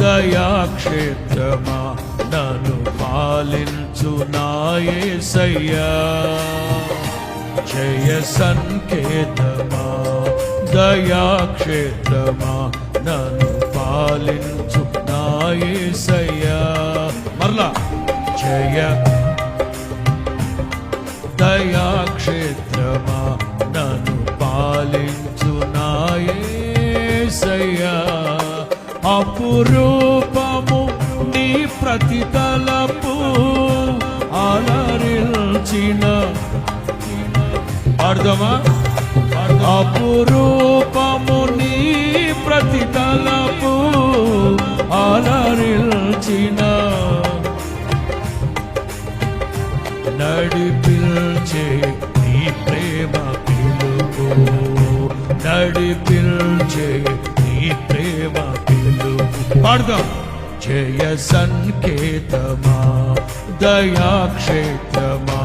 దయాక్షేత్రమా నన్ను పాలించు నా యేసయ్యా. జయ సంకేతమా దయాక్షేత్రమా నన్ను పాలించు నా యేసయ్యా. మరలా జయ దయాక్షేత్రమా నన్ను పాలించు నా యేసయ్యా. అపురూపము నీ ప్రతి తలపు అలరించిన అర్థమా. అపురూపము నీ ప్రతి తలపు అలరించిన నడిపించే నీ ప్రేమ పిలుపు, నడిపించే నీ ప్రేమ పిలుపు. పాడదాం. జయ సంకేతమా దయాక్షేత్రమా